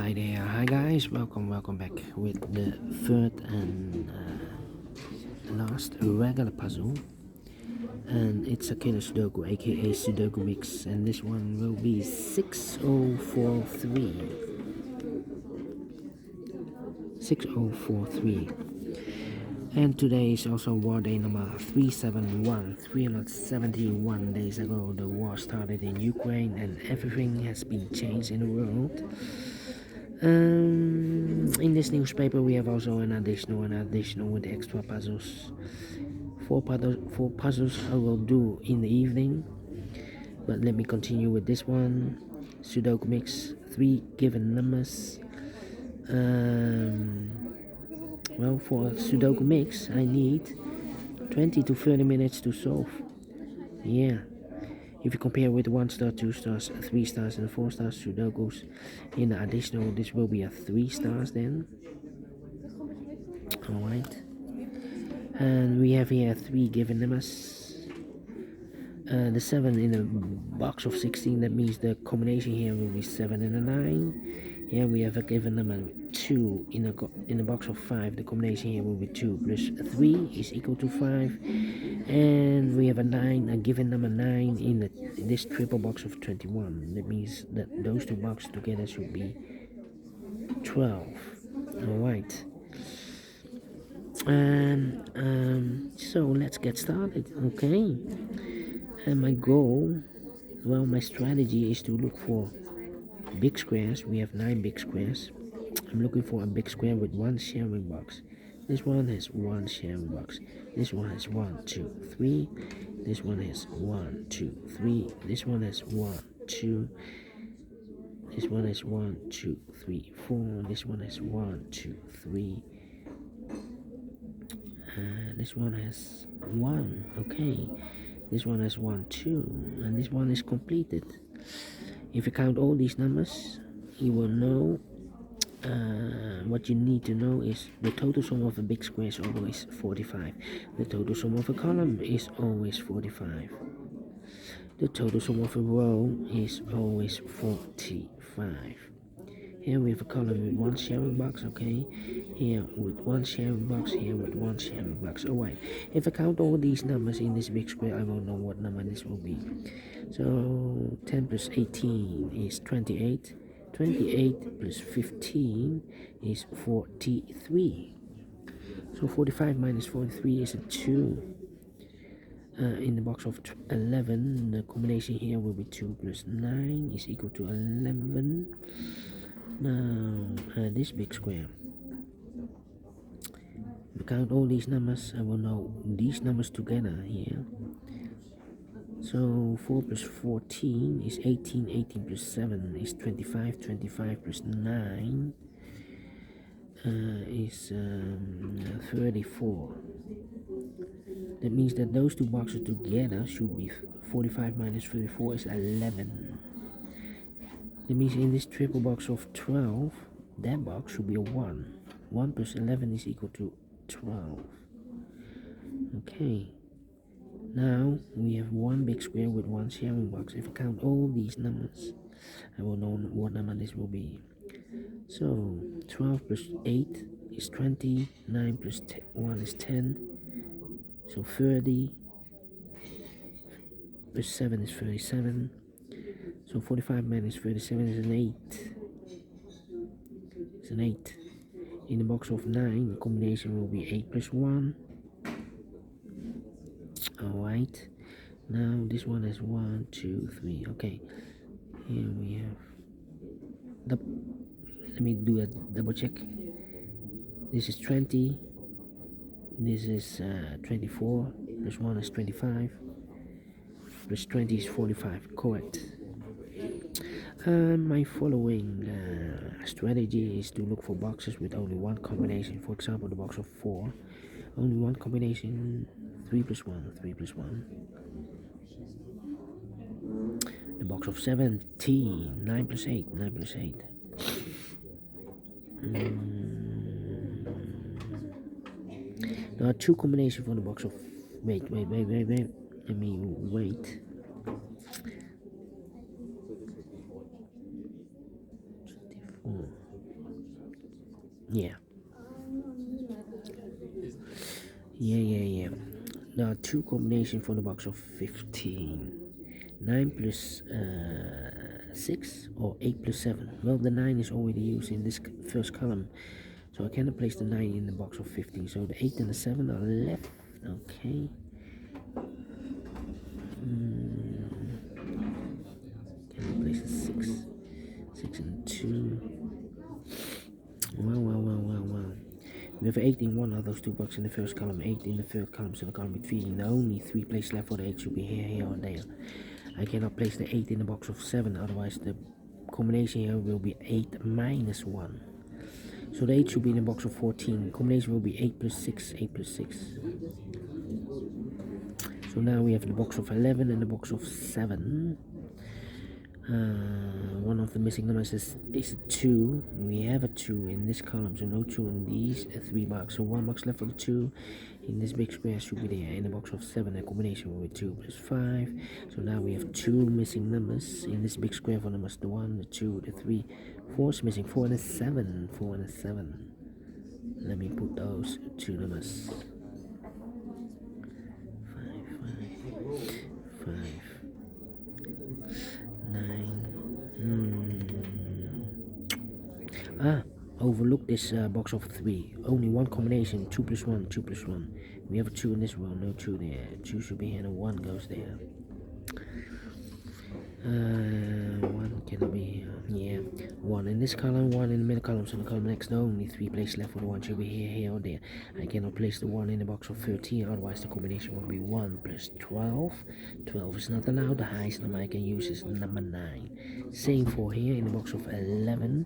Hi there, hi guys, welcome back with the third and last regular puzzle, and it's a Killer Sudoku, aka Sudoku Mix, and this one will be 6043, and today is also war day number 371. 371 days ago the war started in Ukraine, and everything has been changed in the world. In this newspaper we have also an additional with extra puzzles. Four puzzles I will do in the evening, but let me continue with this one. Sudoku mix, 3 given numbers. Well, for a Sudoku mix I need 20 to 30 minutes to solve. Yeah, if you compare with 1 star, 2 stars, 3 stars and 4 stars Sudokus in the additional, this will be a 3 stars then. Alright, and we have here 3 given numbers. The 7 in the box of 16, that means the combination here will be 7 and a 9. Here we have a given number 2 in the box of 5. The combination here will be 2 plus 3 is equal to 5. And we have a 9, a given number 9 in this triple box of 21. That means that those two boxes together should be 12. Alright. And so let's get started. Okay. And my goal, well, my strategy is to look for big squares. We have 9 big squares. I'm looking for a big square with 1 sharing box. This one has 1 sharing box. This one has 1, 2, 3. This one has 1, 2, 3. This one has 1, 2. This one has 1, 2, 3, 4. This one has 1, 2, 3. This one has 1. Okay. This one has 1, 2, and this one is completed. If you count all these numbers, you will know what you need to know is the total sum of a big square is always 45. The total sum of a column is always 45. The total sum of a row is always 45. Here we have a column with 1 sharing box, okay? Here with 1 sharing box, here with 1 sharing box. Alright, if I count all these numbers in this big square, I will know what number this will be. So 10 plus 18 is 28. 28 plus 15 is 43. So 45 minus 43 is a 2. In the box of 11, the combination here will be 2 plus 9 is equal to 11. Now, this big square. If I count all these numbers, I will know these numbers together here. So 4 plus 14 is 18, 18 plus 7 is 25, 25 plus 9 is 34. That means that those two boxes together should be 45 minus 34 is 11. That means in this triple box of 12, that box should be a 1. 1 plus 11 is equal to 12. Okay. Now we have 1 big square with 1 sharing box. If I count all these numbers, I will know what number this will be. So 12 plus 8 is 20. 9 plus 1 is 10. So 30 plus 7 is 37. So 45 minus 37 is an 8. It's an 8. In the box of 9, the combination will be 8 plus 1. Alright. Now this one is 1, 2, 3. Okay. Here we have let me do a double check. This is 20. This is 24. Plus 1 is 25. Plus 20 is 45. Correct. My following strategy is to look for boxes with only 1 combination. For example, the box of 4. Only 1 combination. 3 plus 1, 3 plus 1. The box of 17. 9 plus 8, 9 plus 8. There are 2 combinations for the box of... Wait. Let me wait. 24. Yeah. There are two combinations for the box of 15. 9 plus 6 or 8 plus 7. Well, the 9 is already used in this first column, so I cannot place the 9 in the box of 15. So the 8 and the 7 are left. Okay. Can I place the 6? 6 and 2. Well. We have 8 in one of those two boxes in the first column, 8 in the third column, so the column between. The only 3 places left for the 8 should be here, or there. I cannot place the 8 in the box of 7, otherwise the combination here will be 8 minus 1. So the 8 should be in the box of 14. Combination will be 8 plus 6, 8 plus 6. So now we have the box of 11 and the box of 7. One of the missing numbers is a 2. We have a 2 in this column, so no 2 in these 3 boxes. So 1 box left for the 2 in this big square should be there. In the box of 7, the combination will be 2 plus 5. So now we have 2 missing numbers in this big square for numbers the 1, the 2, the 3. 4 is missing, 4 and a 7. 4 and a 7. Let me put those 2 numbers. 5. 9. Overlook this box of 3. Only one combination, 2 plus 1, 2 plus 1. We have a 2 in this row, no 2 there. 2 should be here and 1 goes there. 1 cannot be here. Yeah, 1 in this column, 1 in the middle column, so the column next, the only 3 places left for the 1 should be here, or there. I cannot place the 1 in the box of 13, otherwise the combination will be 1 plus 12. 12 is not allowed. The highest number I can use is number 9. Same for here in the box of 11.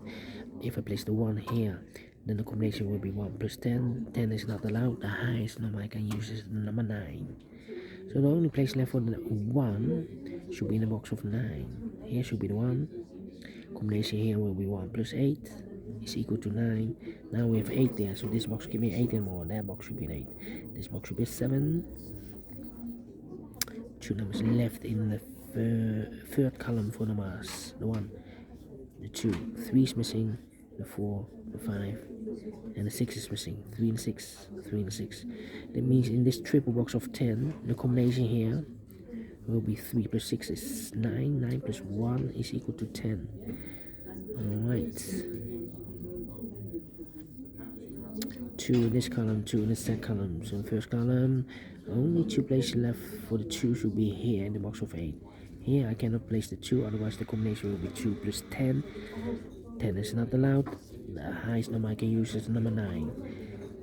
If I place the 1 here, then the combination will be 1 plus 10. 10 is not allowed. The highest number I can use is number 9. So the only place left for the 1 should be in the box of 9. Here should be the 1. Combination here will be 1 plus 8 is equal to 9. Now we have 8 there, so this box give me 8 and more. That box should be an 8. This box should be 7. 2 numbers left in the third column for numbers. The 1, the 2, 3 is missing, the 4, the 5, and the 6 is missing. 3 and 6, 3 and 6. That means in this triple box of 10, the combination here will be 3 plus 6 is 9. 9 plus 1 is equal to 10. Alright. 2 in this column, 2 in the second column. So in the first column, only 2 places left for the 2 should be here in the box of 8. Here I cannot place the 2, otherwise the combination will be 2 plus 10. 10 is not allowed. The highest number I can use is number 9.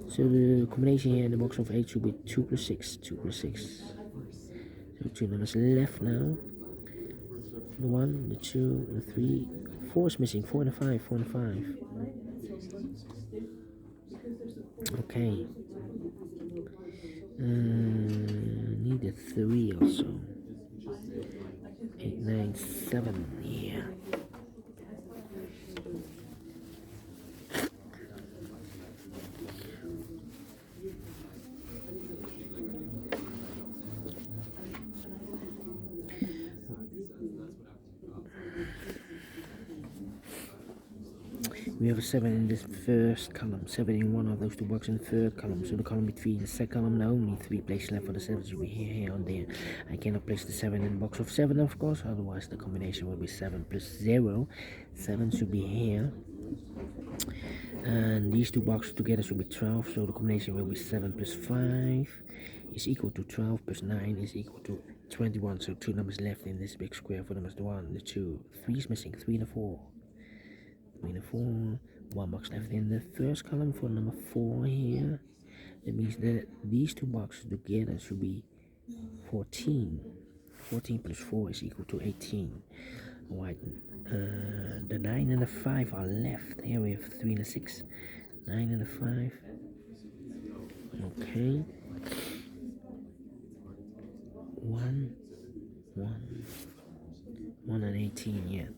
So the combination here in the box of 8 should be 2 plus 6. 2 plus 6. So 2 numbers left now. The 1, the 2, the 3. 4 is missing. 4 and a 5. 4 and a 5. Okay. Need a 3 also. 8, 9, 7. Yeah. We have a 7 in this first column, 7 in one of those two boxes in the third column. So the column between the second column, the only 3 places left for the 7 should be here, and there. I cannot place the 7 in the box of 7, of course, otherwise the combination will be 7 plus 0. 7 should be here. And these two boxes together should be 12, so the combination will be 7 plus 5 is equal to 12 plus 9 is equal to 21. So 2 numbers left in this big square for numbers the 1, the 2, 3 is missing, 3 and a 4. 3 and a 4. 1 box left in the first column for number 4 here. That means that these two boxes together should be 14. 14 plus 4 is equal to 18. Alright, the 9 and the 5 are left. Here we have 3 and a 6. 9 and a 5. Okay. 1 and 18, yeah.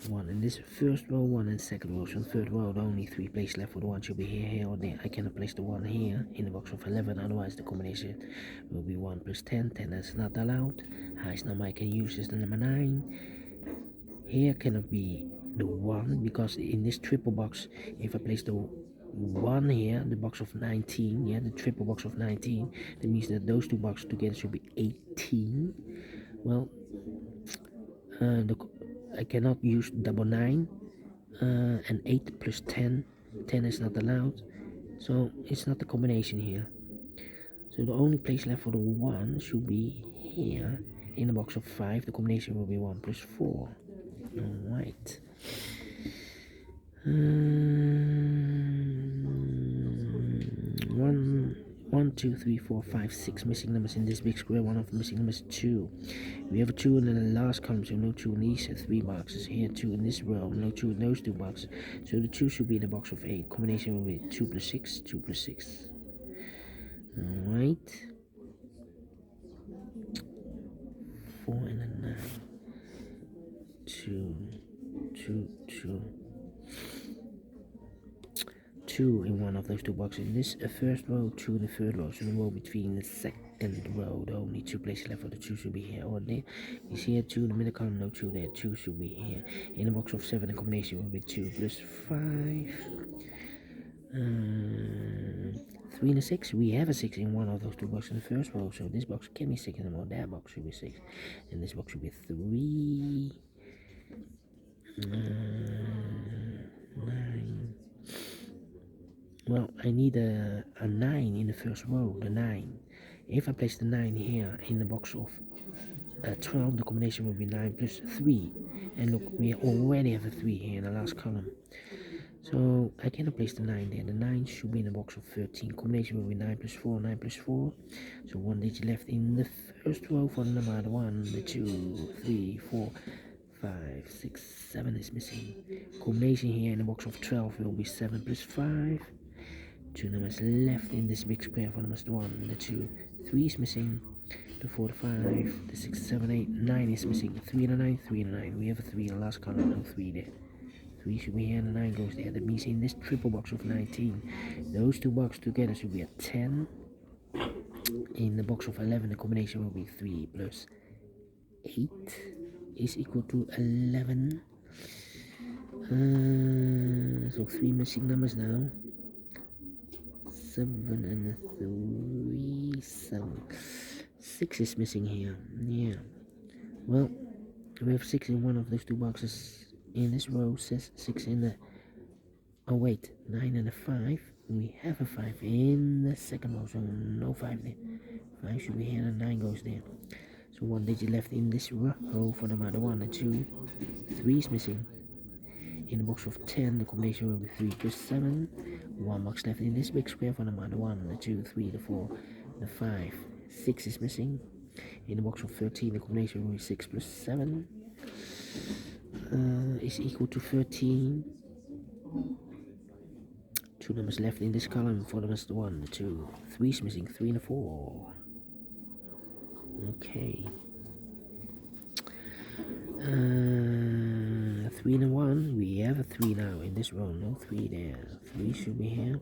1 in this first row, 1 in second row. So in third row, the only 3 places left for the 1 should be here, or there. I cannot place the 1 here in the box of 11, otherwise the combination will be 1 plus 10. 10 is not allowed. Highest number I can use is the number 9. Here cannot be the 1, because in this triple box, if I place the 1 here, the box of 19, yeah, the triple box of 19. That means that those two boxes together should be 18. Well, I cannot use double 9 and 8 plus 10. 10 is not allowed, so it's not the combination here. So the only place left for the 1 should be here in the box of 5. The combination will be 1 plus 4. Alright. 1, 2, 3, 4, 5, 6 missing numbers in this big square. One of the missing numbers 2. We have a 2 in the last column, so no 2 in these 3 boxes. Here 2 in this row, no 2 in those 2 boxes. So the 2 should be in the box of 8. Combination will be 2 plus 6, 2 plus 6. Alright. 4 and a 9. 2, 2, 2. 2 in one of those 2 boxes. In this first row, 2 in the third row. So the row between the second row, the only 2 places left for the 2 should be here or there. You see here 2 in the middle column, no 2 there. 2 should be here. In the box of 7, the combination will be 2 plus 5. 3 and a 6. We have a 6 in one of those 2 boxes in the first row. So this box can be 6 anymore. That box should be 6. And this box should be 3. 9. Well, I need a 9 in the first row, the 9. If I place the 9 here in the box of 12, the combination will be 9 plus 3. And look, we already have a 3 here in the last column. So I cannot place the 9 there. The 9 should be in the box of 13. Combination will be 9 plus 4, 9 plus 4. So 1 digit left in the first row for the number 1, the 2, 3, 4, 5, 6, 7 is missing. Combination here in the box of 12 will be 7 plus 5. 2 numbers left in this big square for numbers 1, the 2, 3 is missing. The 4, the 5, the 6, 7, 8, 9 is missing. 3 and a 9, 3 and a 9. We have a 3 in the last column, no 3 there. 3 should be here and the 9 goes there. That means in this triple box of 19, those 2 boxes together should be a 10. In the box of 11, the combination will be 3 plus 8 is equal to 11. So 3 missing numbers now. 7 and 3, 7. 6 is missing here. Yeah. Well, we have 6 in one of those 2 boxes. In this row says 6 in the... Oh wait, 9 and a 5. We have a 5 in the second row, so no 5 there. 5 should be here and 9 goes there. So 1 digit left in this row for the number 1 and 2. 3 is missing. In the box of 10, the combination will be 3 plus 7. 1 box left in this big square for the number 1, the 2, 3, the 4, the 5. 6 is missing. In the box of 13, the combination will be 6 plus 7 is equal to 13. 2 numbers left in this column for the numbers 1, the 2, 3 is missing. 3 and a 4. Okay. 3 and a 1. We have a 3 now in this row. No 3 there. 3 should be here.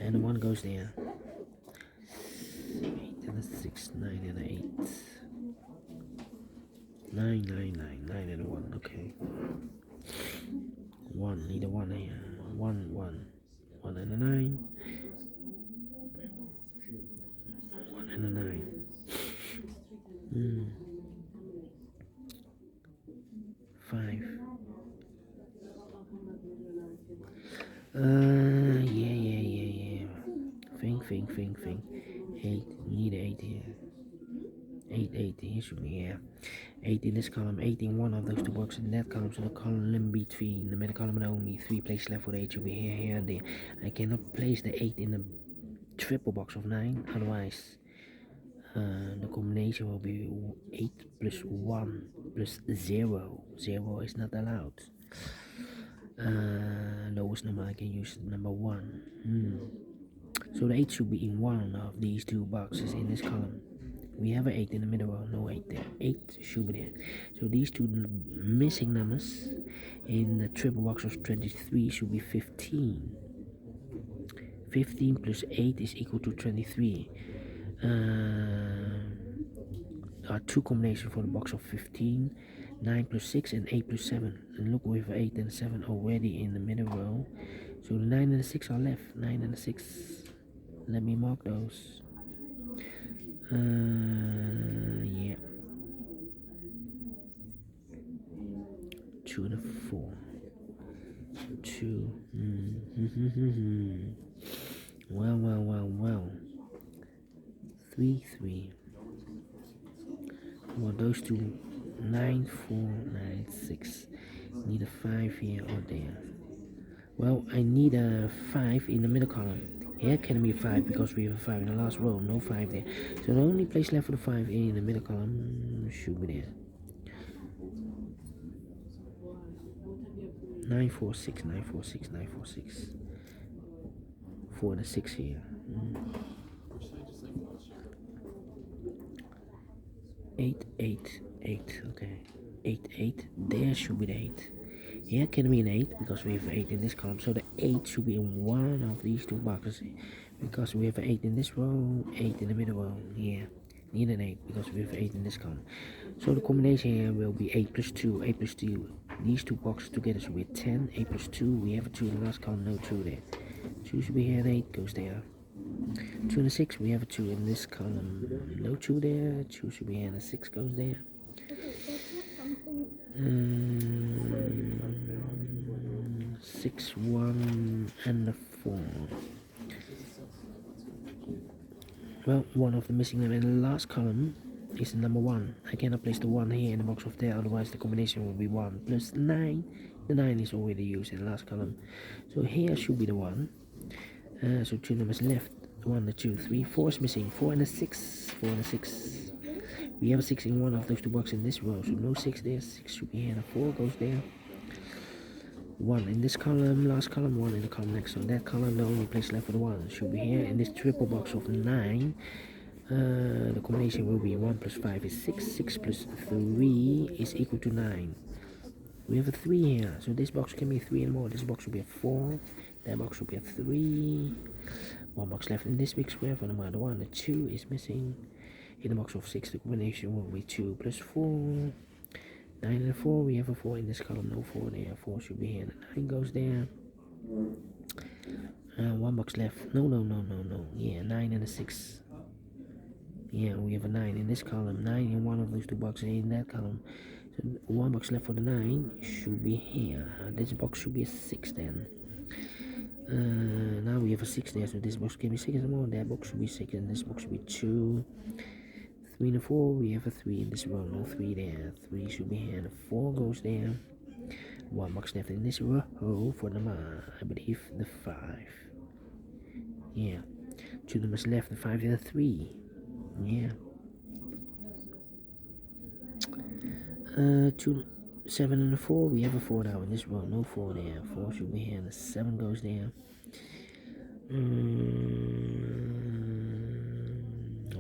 And the 1 goes there. 8 and a 6, 9 and a 8. 9, 9, 9, 9 and a 1. Okay. 1, need a 1 here. 1, 1. 1 and a 9. 1 and a 9. 5. Yeah. Think. 8. Need 8 here. 8 here should be here. 8 in this column, 8 in one of those 2 boxes in that column, so the column between the middle column and only 3 places left for the 8 should be here, and there. I cannot place the 8 in the triple box of 9, otherwise the combination will be 8 plus 1 plus 0. 0 is not allowed. Lowest number I can use is number 1. So the 8 should be in one of these 2 boxes in this column. We have an 8 in the middle row, no 8 there. 8 should be there. So these 2 missing numbers in the triple box of 23 should be 15. 15 plus 8 is equal to 23. There are 2 combinations for the box of 15. 9 plus 6 and 8 plus 7. And look, we have 8 and 7 already in the middle row. So the 9 and the 6 are left. 9 and the 6. Let me mark those. Yeah. 2 and a 4. 2. Well. 3, 3. Well, those two. 9, 4, 9, 6. Need a 5 here or there. Well, I need a 5 in the middle column. Here can be 5 because we have a 5 in the last row. No 5 there. So the only place left for the 5 in the middle column should be there. 9, 4, 6, 9, 4, 6, 9, 4, 6. 4 and a 6 here. 8, 8, 8. Okay. 8, 8. There should be the 8. Here can be an 8 because we have 8 in this column. So the 8 should be in one of these two boxes because we have an 8 in this row, 8 in the middle row. Here, need an 8 because we have 8 in this column. So the combination here will be 8 plus 2, 8 plus 2. These two boxes together should be 10. 8 plus 2, we have a 2 in the last column, no 2 there. 2 should be here and 8 goes there. 2 and a 6, we have a 2 in this column, no 2 there. 2 should be here and a 6 goes there. 6, 1 and a 4. Well, one of the missing them in the last column is the number 1. I cannot place the 1 here in the box of there, otherwise the combination will be 1 plus 9. The 9 is already used in the last column. So here should be the 1. So 2 numbers left. 1, 2, 3, 4 is missing. 4 and a 6. 4 and a 6. We have a 6 in one of those two boxes in this row, so no 6 there. 6 should be here and a 4 goes there. 1 in this column, last column, 1 in the column next. So that column, the only place left for the 1 should be here in this triple box of 9. The combination will be 1 plus 5 is 6. 6 plus 3 is equal to 9. We have a 3 here, so this box can be 3 and more. This box will be a 4. That box will be a 3. 1 box left in this big square for the other 1. The 2 is missing. In the box of 6, the combination will be 2 plus 4. 9 and 4, we have a 4 in this column, no 4 there. 4 should be here, and 9 goes there. 1 box left. No. Yeah, 9 and a 6. Yeah, we have a 9 in this column. 9 in one of those two boxes in that column. So 1 box left for the 9 should be here. This box should be a 6 then. Now we have a 6 there, so this box can be 6 and more. That box should be 6, and this box should be 2. 3 and 4, we have a 3 in this row, no 3 there. 3 should be here, and a 4 goes there. 1 box left in this row for the, I believe, the 5. Yeah. 2 numbers left, the 5 and a 3. Yeah. 2, 7 and a 4, we have a 4 now in this row, no 4 there. 4 should be here, and the 7 goes there.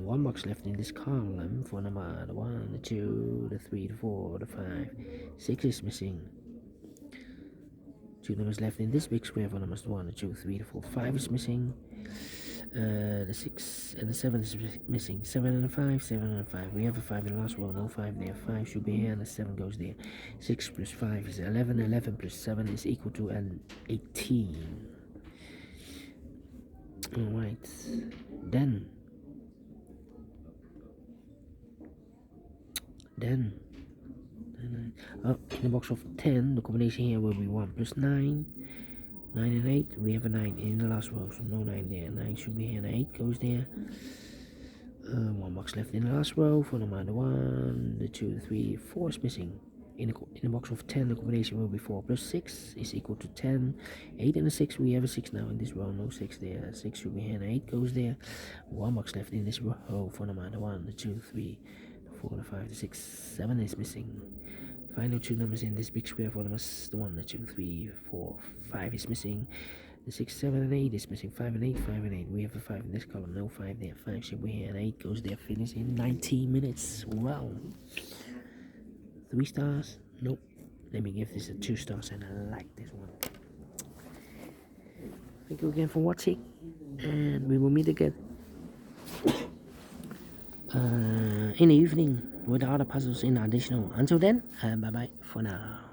1 box left in this column for number 1, the 2, the 3, the 4, the 5. 6 is missing. 2 numbers left in this big square for numbers 1, the 2, 3, the 4, 5 is missing. The 6 and the 7 is missing. 7 and a 5, 7 and a 5. We have a 5 in the last row, no 5 there. 5 should be here, and the 7 goes there. 6 plus 5 is 11. 11 plus 7 is equal to an 18. Alright, then in the box of 10, the combination here will be 1 plus 9. 9 and 8, we have a 9 in the last row, so no 9 there. 9 should be here, and 8 goes there. 1 box left in the last row for number 1, the 2, the 3, 4 is missing. In the box of 10, the combination will be 4 plus 6 is equal to 10. 8 and a 6, we have a 6 now in this row, no 6 there. 6 should be here, and 8 goes there. 1 box left in this row for number 1, the 2, 3, the 4, the 5, the 6, 7 is missing. Final 2 numbers in this big square for numbers, the 1, the 2, 3, 4, 5 is missing. The 6, 7 and 8 is missing. 5 and 8, 5 and 8. We have a 5 in this column, no 5 there. 5 should be here, and 8 goes there. Finish in 19 minutes. Wow. 3 stars? Nope. Let me give this a 2 stars, and I like this one. Thank you again for watching, and we will meet again in the evening with the other puzzles in additional. Until then, bye bye for now.